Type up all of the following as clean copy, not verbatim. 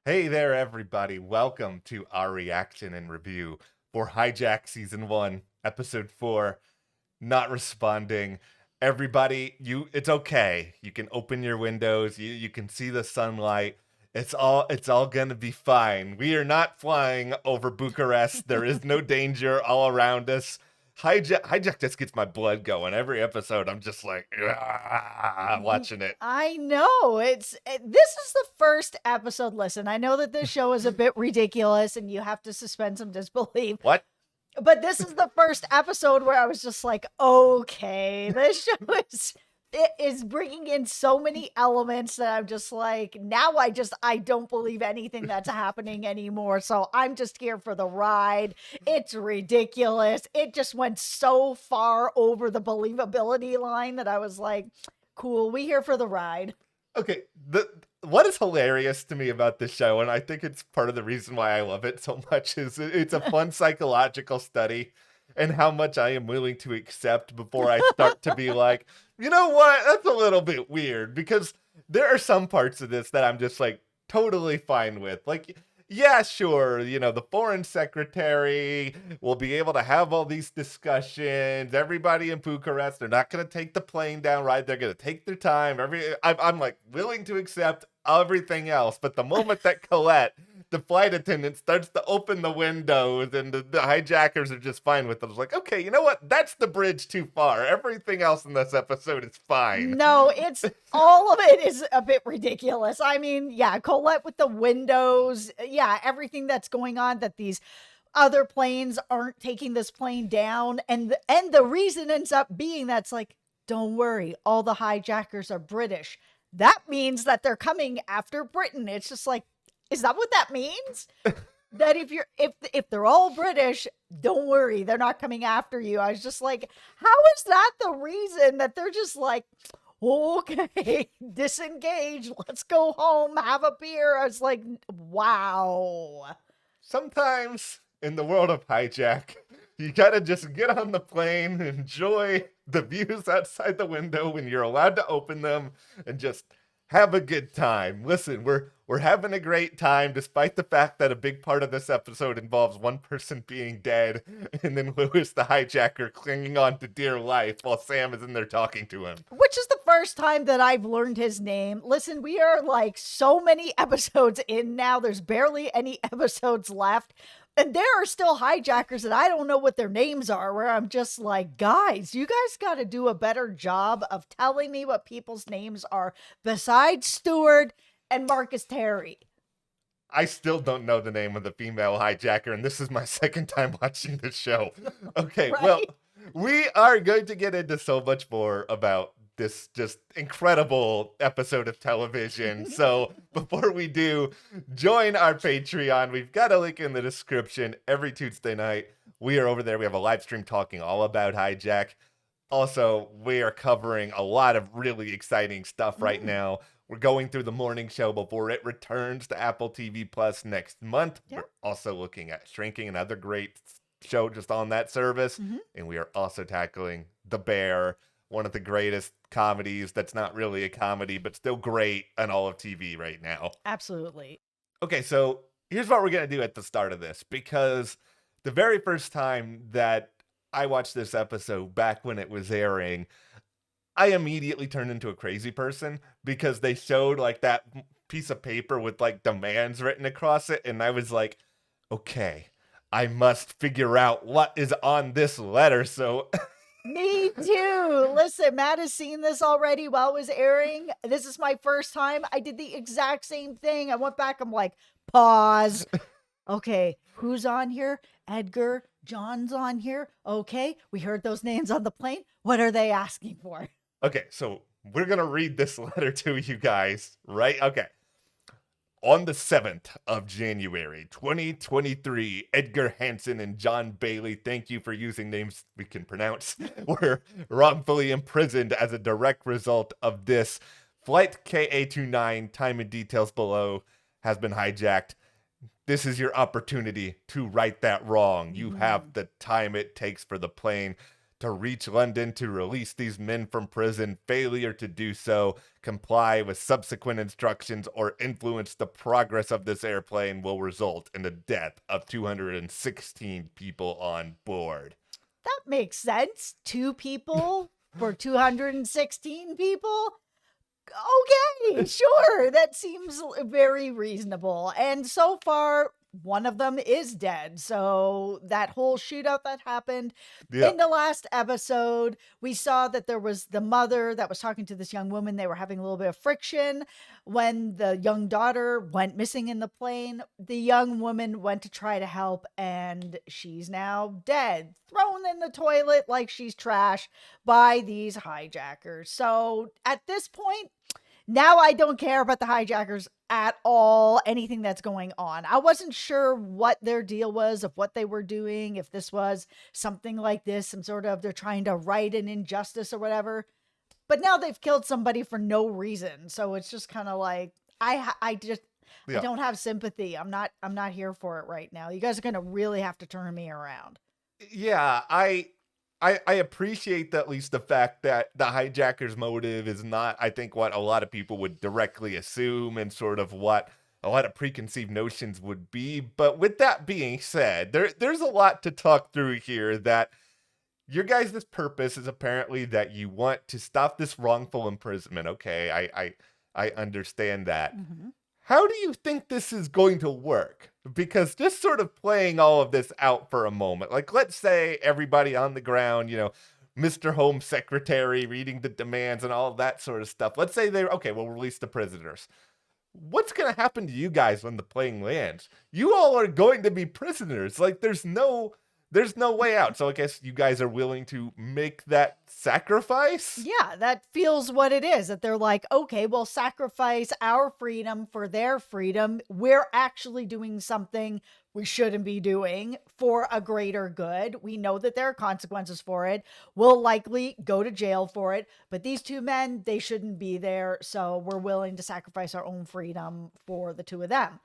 Hey there, everybody. Welcome to our reaction and review for Hijack Season 1, Episode 4, Not Responding. Everybody, it's okay. You can open your windows, you can see the sunlight. It's all gonna be fine. We are not flying over Bucharest. There is no danger all around us. Hijack just gets my blood going. Every episode, I'm just like, watching it. I know. This is the first episode. Listen, I know that this show is a bit ridiculous and you have to suspend some disbelief, What? but this is the first episode where I was just like, okay, this show is bringing in so many elements that I'm just like, now I don't believe anything that's happening anymore. So I'm just here for the ride. It's ridiculous. It just went so far over the believability line that I was like, cool, we here for the ride. Okay, what is hilarious to me about this show, and I think it's part of the reason why I love it so much, is it's a fun psychological study and how much I am willing to accept before I start to be like, you know what, that's a little bit weird, because there are some parts of this that I'm just like totally fine with. Like, yeah, sure, the foreign secretary will be able to have all these discussions. Everybody in Bucharest, they're not going to take the plane down, right? They're going to take their time. I'm like willing to accept everything else. But the moment that Colette, the flight attendant, starts to open the windows and the hijackers are just fine with it, I was like, okay, you know what? That's the bridge too far. Everything else in this episode is fine. No, it's all of it is a bit ridiculous. I mean, yeah, Colette with the windows, yeah, everything that's going on, that these other planes aren't taking this plane down, and the reason ends up being that's like, don't worry, all the hijackers are British. That means that they're coming after Britain. It's just like, is that what that means? That if they're all British, don't worry, they're not coming after you. I was just like, how is that the reason that they're just like, okay, disengage, let's go home, have a beer? I was like, wow. Sometimes in the world of Hijack, you gotta just get on the plane, enjoy the views outside the window when you're allowed to open them, and just have a good time. Listen, we're having a great time, despite the fact that a big part of this episode involves one person being dead, and then Lewis the hijacker clinging on to dear life while Sam is in there talking to him. Which is the first time that I've learned his name. Listen, we are like so many episodes in now. There's barely any episodes left. And there are still hijackers that I don't know what their names are, where I'm just like, guys, you guys got to do a better job of telling me what people's names are besides Stewart and Marcus Terry. I still don't know the name of the female hijacker, and this is my second time watching this show. Okay, well, Right? we are going to get into so much more about this just incredible episode of television. So before we do, join our Patreon. We've got a link in the description. Every Tuesday night, we are over there. We have a live stream talking all about Hijack. Also, we are covering a lot of really exciting stuff right Mm, now. We're going through the morning show before it returns to Apple TV Plus next month. yeah. We're also looking at Shrinking, another great show just on that service. Hmm. And we are also tackling The Bear, one of the greatest comedies that's not really a comedy, but still great on all of TV right now. Absolutely. Okay, so here's what we're going to do at the start of this, because the very first time that I watched this episode back when it was airing, I immediately turned into a crazy person because they showed like that piece of paper with like demands written across it. And I was like, okay, I must figure out what is on this letter. So Me too. Listen, Matt has seen this already while it was airing. This is my first time. I did the exact same thing. I went back. I'm like, pause. Okay, who's on here? Edgar. John's on here. Okay, we heard those names on the plane. What are they asking for? okay, so we're gonna read this letter to you guys, right? Okay. On the 7th of January, 2023, Edgar Hansen and John Bailey, thank you for using names we can pronounce, were wrongfully imprisoned as a direct result of this. Flight KA29, time and details below, has been hijacked. This is your opportunity to right that wrong. You Mm. have the time it takes for the plane to reach London to release these men from prison. Failure to do so, comply with subsequent instructions, or influence the progress of this airplane will result in the death of 216 people on board. That makes sense. 2 people for 216 people? Okay, sure. That seems very reasonable. And so far, one of them is dead. So that whole shootout that happened Yeah. in the last episode, we saw that there was the mother that was talking to this young woman. They were having a little bit of friction. When the young daughter went missing in the plane, the young woman went to try to help, and she's now dead, thrown in the toilet like she's trash by these hijackers. So at this point, now I don't care about the hijackers at all, anything that's going on. I wasn't sure what their deal was, of what they were doing, if this was something like this, some sort of they're trying to right an injustice or whatever. But now they've killed somebody for no reason. So it's just kind of like I Yeah. don't have sympathy. I'm not here for it right now. You guys are going to really have to turn me around. Yeah, I appreciate at least the fact that the hijacker's motive is not, I think, what a lot of people would directly assume and sort of what a lot of preconceived notions would be. But with that being said, there's a lot to talk through here. That your guys' purpose is apparently that you want to stop this wrongful imprisonment. Okay, I understand that. Mm-hmm. How do you think this is going to work? Because just sort of playing all of this out for a moment, like let's say everybody on the ground, Mr. Home Secretary reading the demands and all of that sort of stuff. Let's say okay, we'll release the prisoners. What's going to happen to you guys when the plane lands? You all are going to be prisoners. Like there's no way out. So I guess you guys are willing to make that sacrifice? Yeah, that feels what it is. That they're like, okay, we'll sacrifice our freedom for their freedom. We're actually doing something we shouldn't be doing for a greater good. We know that there are consequences for it. We'll likely go to jail for it. But these 2 men, they shouldn't be there. So we're willing to sacrifice our own freedom for the 2 of them.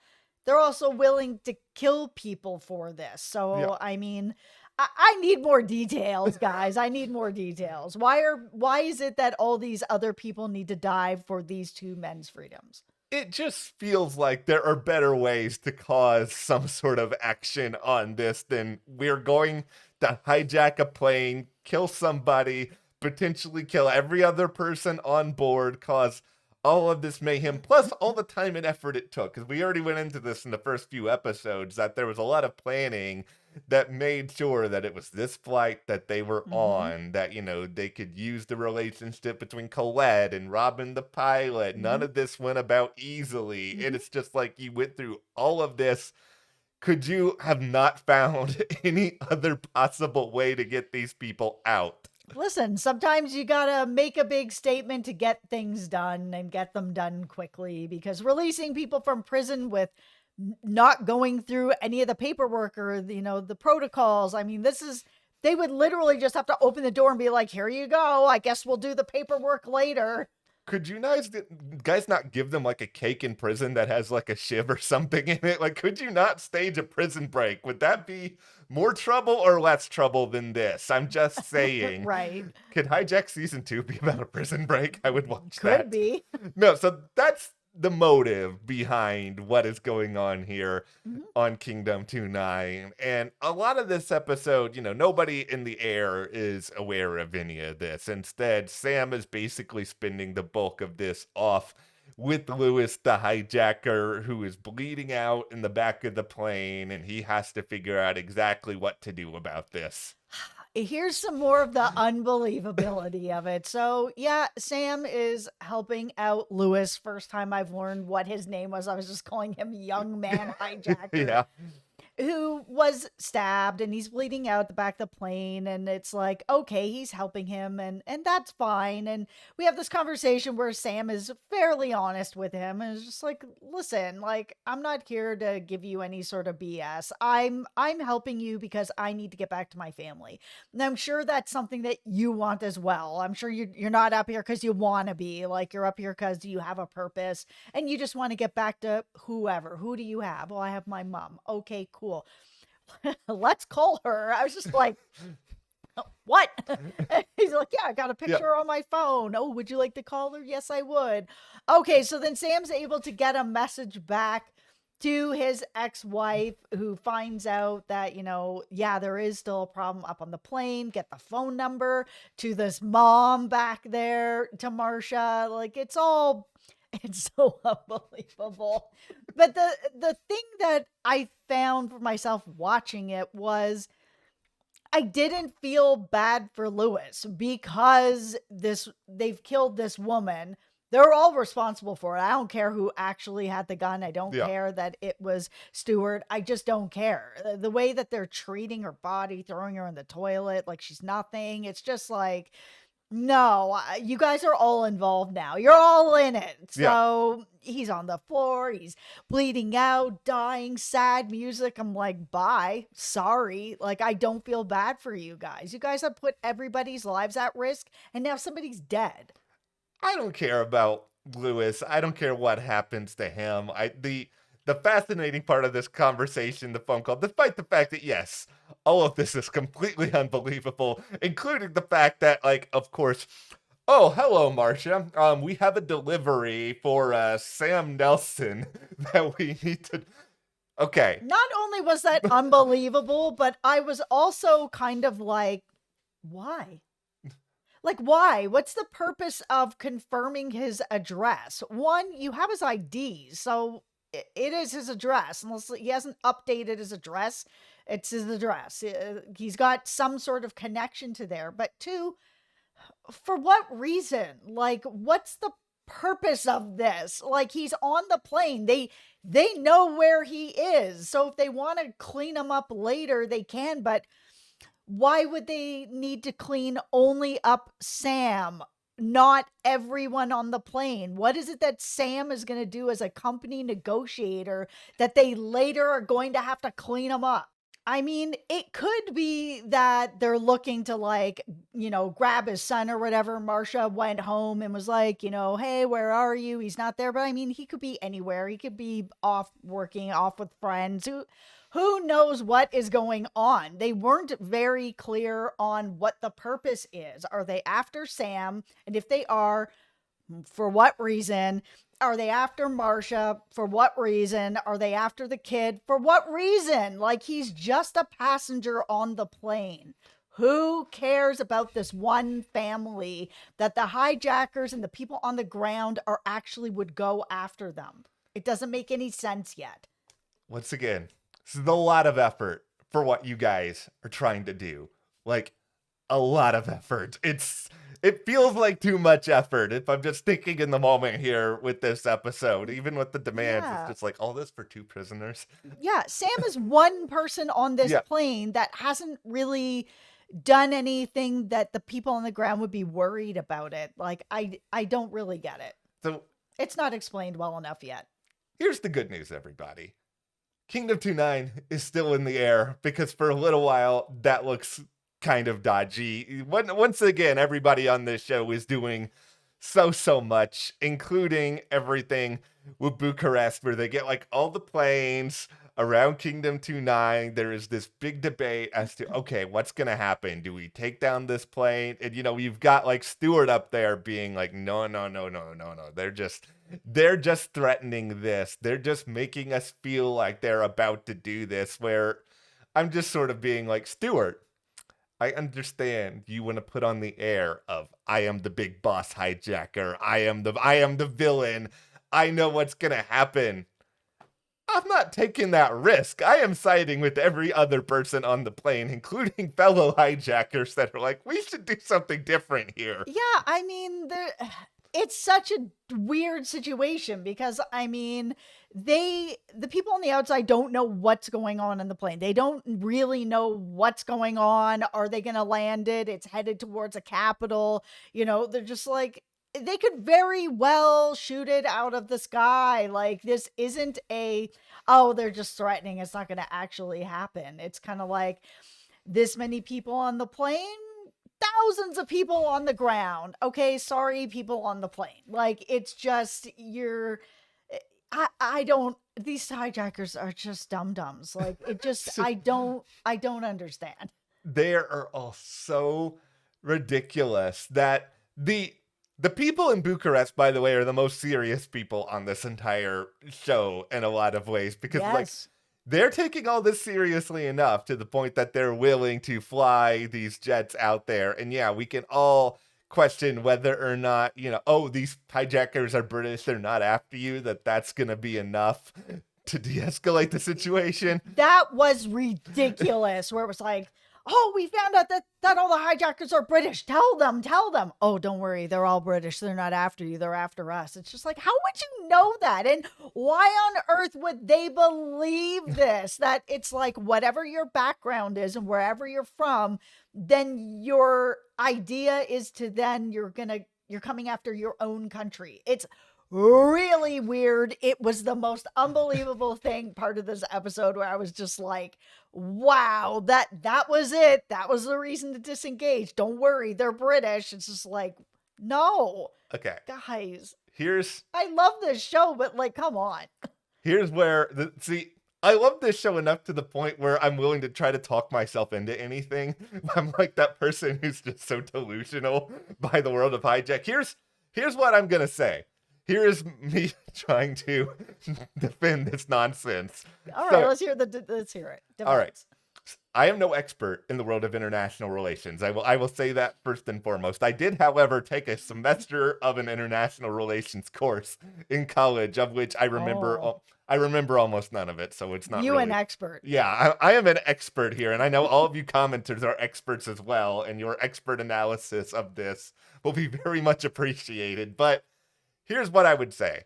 They're also willing to kill people for this. So, Yeah. I mean, I need more details, guys. I need more details. Why is it that all these other people need to die for these 2 men's freedoms? It just feels like there are better ways to cause some sort of action on this than we're going to hijack a plane, kill somebody, potentially kill every other person on board, cause all of this mayhem, plus all the time and effort it took. Because we already went into this in the first few episodes, that there was a lot of planning that made sure that it was this flight that they were on, that, they could use the relationship between Colette and Robin the pilot. None of this went about easily. And it's just like you went through all of this. Could you have not found any other possible way to get these people out? Listen, sometimes you gotta make a big statement to get things done and get them done quickly, because releasing people from prison with not going through any of the paperwork or, the protocols. I mean, they would literally just have to open the door and be like, here you go. I guess we'll do the paperwork later. Could you guys not give them like a cake in prison that has like a shiv or something in it? Like, could you not stage a prison break? Would that be more trouble or less trouble than this? I'm just saying. Right. Could Hijack season 2 be about a prison break? I would watch that. Could be. No, so that's the motive behind what is going on here on Kingdom 2-9. And a lot of this episode, nobody in the air is aware of any of this. Instead, Sam is basically spending the bulk of this off with Lewis, the hijacker, who is bleeding out in the back of the plane, and he has to figure out exactly what to do about this. Here's some more of the unbelievability of it. So, yeah, Sam is helping out Lewis. First time I've learned what his name was. I was just calling him Young Man Hijacker. Yeah. Who was stabbed, and he's bleeding out the back of the plane, and it's like, okay, he's helping him, and that's fine. And we have this conversation where Sam is fairly honest with him, and is just like, listen, like, I'm not here to give you any sort of BS. I'm helping you because I need to get back to my family. And I'm sure that's something that you want as well. I'm sure you're not up here because you want to be. Like, you're up here because you have a purpose, and you just want to get back to whoever. Who do you have? Well, I have my mom. Okay, cool. Let's call her. I was just like, What? He's like, yeah, I got a Yeah. picture on my phone. Oh, would you like to call her? Yes, I would. Okay, so then Sam's able to get a message back to his ex-wife, who finds out that, yeah, there is still a problem up on the plane. Get the phone number to this mom back there, to Marcia. Like, it's so unbelievable. But the thing that I found for myself watching it was, I didn't feel bad for Lewis, because they've killed this woman. They're all responsible for it. I don't care who actually had the gun. I don't Yeah. care that it was Stewart. I just don't care. The way that they're treating her body, throwing her in the toilet like she's nothing. It's just like, no, you guys are all involved now. You're all in it. Yeah. So he's on the floor. He's bleeding out, dying, sad music. I'm like, bye. Sorry. Like, I don't feel bad for you guys. You guys have put everybody's lives at risk, and now somebody's dead. I don't care about Lewis. I don't care what happens to him. The fascinating part of this conversation, the phone call, despite the fact that yes, all of this is completely unbelievable, including the fact that, like, of course, oh, hello, Marcia. We have a delivery for Sam Nelson that we need to. Okay. Not only was that unbelievable, but I was also kind of like, why? Like, why? What's the purpose of confirming his address? One, you have his ID, so it is his address. Unless he hasn't updated his address, it's his address. He's got some sort of connection to there. But two, for what reason? Like, what's the purpose of this? Like, he's on the plane. They know where he is. So if they want to clean him up later, they can, but why would they need to clean only up Sam, not everyone on the plane? What is it that Sam is going to do as a company negotiator that they later are going to have to clean him up? I mean, it could be that they're looking to, like, grab his son or whatever. Marcia went home and was like, hey, where are you? He's not there. But I mean, he could be anywhere. He could be off working, off with friends. Who knows what is going on? They weren't very clear on what the purpose is. Are they after Sam? And if they are, for what reason? Are they after Marcia? For what reason? Are they after the kid? For what reason? Like, he's just a passenger on the plane. Who cares about this one family that the hijackers and the people on the ground are actually would go after them? It doesn't make any sense yet. Once again, this is a lot of effort for what you guys are trying to do. Like, a lot of effort. It feels like too much effort if I'm just thinking in the moment here with this episode, even with the demands. Yeah. It's just like all this for 2 prisoners. Yeah, Sam is one person on this Yeah. plane that hasn't really done anything that the people on the ground would be worried about it. Like, I don't really get it. So It's not explained well enough yet. here's the good news, everybody. Kingdom 29 is still in the air because for a little while that looks kind of dodgy. Once again, everybody on this show is doing so much, including everything with Bucharest, where they get like all the planes around Kingdom 29. There is this big debate as to, okay, what's going to happen? Do we take down this plane? And, you've got like Stewart up there being like, no. They're just threatening this. They're just making us feel like they're about to do this, where I'm just sort of being like, Stewart, I understand you want to put on the air of I am the big boss hijacker. I am the villain. I know what's going to happen. I'm not taking that risk. I am siding with every other person on the plane, including fellow hijackers that are like, we should do something different here. Yeah, I mean, it's such a weird situation because, I mean, the people on the outside don't know what's going on in the plane. They don't really know what's going on. Are they going to land it? It's headed towards a capital. They're just like, they could very well shoot it out of the sky. Like, this isn't they're just threatening. It's not going to actually happen. It's kind of like this many people on the plane, thousands of people on the ground. Okay, sorry, people on the plane. Like, it's just, I don't, these hijackers are just dum-dums. Like, it just, I don't understand. they are all so ridiculous that the people in Bucharest, by the way, are the most serious people on this entire show in a lot of ways because like Yes. they're taking all this seriously enough to the point that they're willing to fly these jets out there. And yeah, we can all question whether or not, oh, these hijackers are British, they're not after you, that's going to be enough to de-escalate the situation. That was ridiculous, where it was like, oh, we found out that all the hijackers are British. Tell them. Oh, don't worry. They're all British. They're not after you. They're after us. It's just like, how would you know that? And why on earth would they believe this? That it's like whatever your background is and wherever you're from, then your idea is to then you're coming after your own country. It's really weird. It was the most unbelievable thing part of this episode where I was just like, wow, that was it. That was the reason to disengage. Don't worry, they're British. It's just like, no. Okay. Guys, Here's I love this show, but like, come on. here's where I love this show enough to the point where I'm willing to try to talk myself into anything. I'm like that person who's just so delusional by the world of Hijack. Here's what I'm gonna say. Here is me trying to defend this nonsense. All right, let's hear it. All right. I am no expert in the world of international relations. I will say that first and foremost. I did, however, take a semester of an international relations course in college, of which I remember almost none of it, so it's not an expert. Yeah, I am an expert here, and I know all of you commenters are experts as well, and your expert analysis of this will be very much appreciated. But here's what I would say.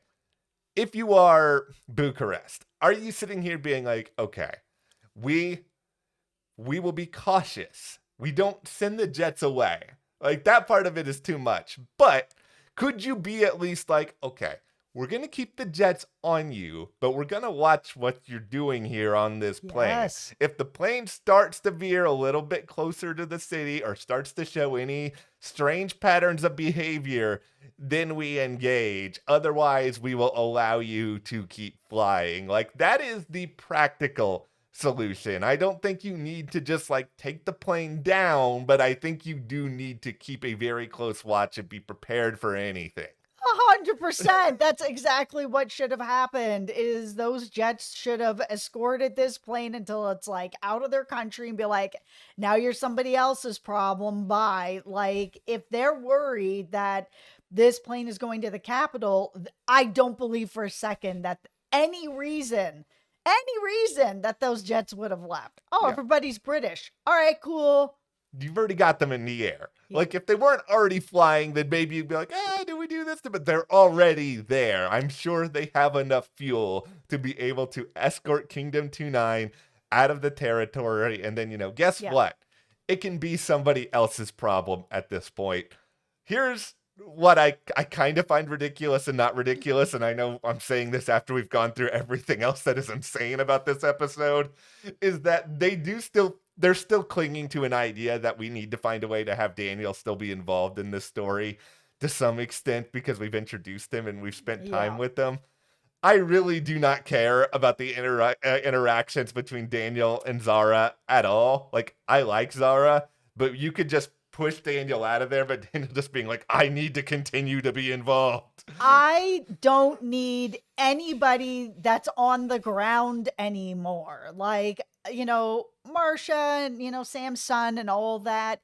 If you are Bucharest, are you sitting here being like, okay, we will be cautious. We don't send the jets away. Like, that part of it is too much. But could you be at least like, okay, we're going to keep the jets on you, but we're going to watch what you're doing here on this plane. Yes. If the plane starts to veer a little bit closer to the city or starts to show any strange patterns of behavior, then we engage. Otherwise, we will allow you to keep flying. Like, that is the practical solution. I don't think you need to just like take the plane down, but I think you do need to keep a very close watch and be prepared for anything. 100%. That's exactly what should have happened. Is those jets should have escorted this plane until it's like out of their country and be like, now you're somebody else's problem. Bye. Like, if they're worried that this plane is going to the capital, I don't believe for a second that any reason that those jets would have left. Oh, yeah. Everybody's British. All right, cool. You've already got them in the air. Yeah. Like, if they weren't already flying, then maybe you'd be like, do we do this? But they're already there. I'm sure they have enough fuel to be able to escort Kingdom 29 out of the territory. And then, guess what? It can be somebody else's problem at this point. Here's what I kind of find ridiculous and not ridiculous, and I know I'm saying this after we've gone through everything else that is insane about this episode, is that they're still clinging to an idea that we need to find a way to have Daniel still be involved in this story to some extent because we've introduced him and we've spent time with him. I really do not care about the interactions between Daniel and Zara at all. Like, I like Zara, but you could just push Daniel out of there, but Daniel just being like, I need to continue to be involved. I don't need anybody that's on the ground anymore. Like, Marsha and, Sam's son and all that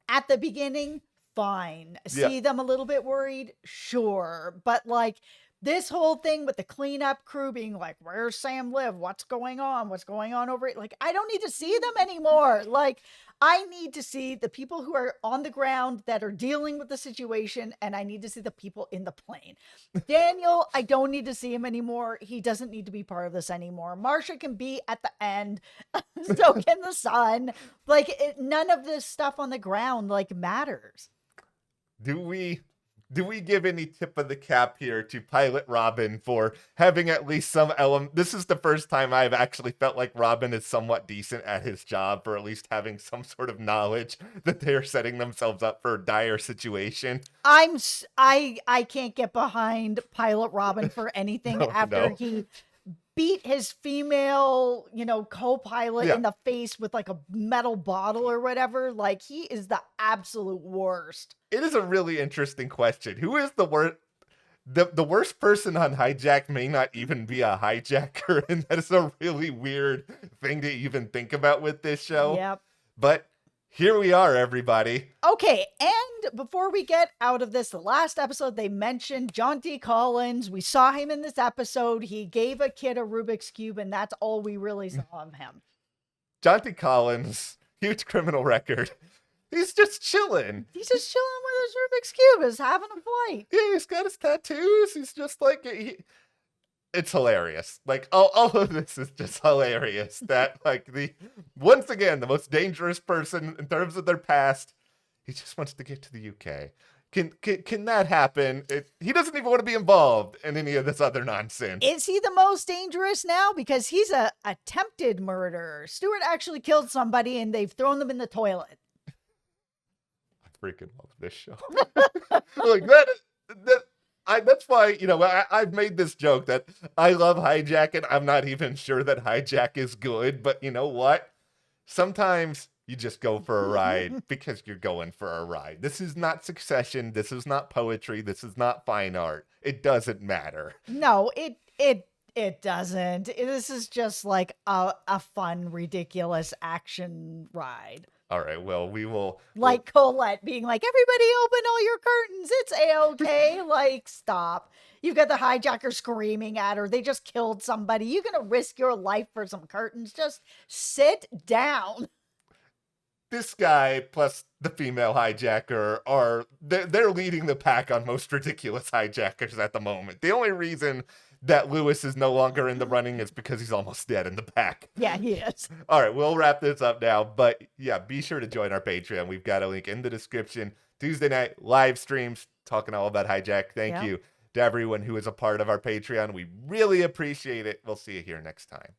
at the beginning, fine. See them a little bit worried? Sure. But like, this whole thing with the cleanup crew being like, where's Sam live? What's going on? What's going on over it? Like, I don't need to see them anymore. Like, I need to see the people who are on the ground that are dealing with the situation, and I need to see the people in the plane. Daniel, I don't need to see him anymore. He doesn't need to be part of this anymore. Marsha can be at the end. So can the son. Like, none of this stuff on the ground, like, matters. Do we give any tip of the cap here to Pilot Robin for having at least some element? This is the first time I've actually felt like Robin is somewhat decent at his job for at least having some sort of knowledge that they're setting themselves up for a dire situation. I can't get behind Pilot Robin for anything after he beat his female, co-pilot Yeah. in the face with like a metal bottle or whatever. Like, he is the absolute worst. It is a really interesting question. Who is the worst? The worst person on Hijack may not even be a hijacker, and that is a really weird thing to even think about with this show. Yep. But here we are, everybody. Okay, and before we get out of this, the last episode they mentioned John D. Collins. We saw him in this episode. He gave a kid a Rubik's Cube, and that's all we really saw of him. John D. Collins, huge criminal record. He's just chilling. He's just chilling with his Rubik's Cube, is having a flight. Yeah, he's got his tattoos. He's just like it's hilarious. Like all of this is just hilarious. That like once again the most dangerous person in terms of their past. He just wants to get to the UK. Can that happen? He doesn't even want to be involved in any of this other nonsense. Is he the most dangerous now? Because he's a attempted murderer. Stewart actually killed somebody, and they've thrown them in the toilet. Freaking love this show. Like that's why, I've made this joke that I love Hijack, and I'm not even sure that Hijack is good, but you know what? Sometimes you just go for a ride because you're going for a ride. This is not Succession. This is not poetry. This is not fine art. It doesn't matter. No, it doesn't. This is just like a fun, ridiculous action ride. All right, well, we will... Like Colette being like, everybody open all your curtains. It's A-okay. Like, stop. You've got the hijacker screaming at her. They just killed somebody. You're going to risk your life for some curtains. Just sit down. This guy plus the female hijacker they're leading the pack on most ridiculous hijackers at the moment. The only reason that Lewis is no longer in the running is because he's almost dead in the pack. Yeah, he is. All right, we'll wrap this up now. But yeah, be sure to join our Patreon. We've got a link in the description. Tuesday night live streams talking all about Hijack. Thank you to everyone who is a part of our Patreon. We really appreciate it. We'll see you here next time.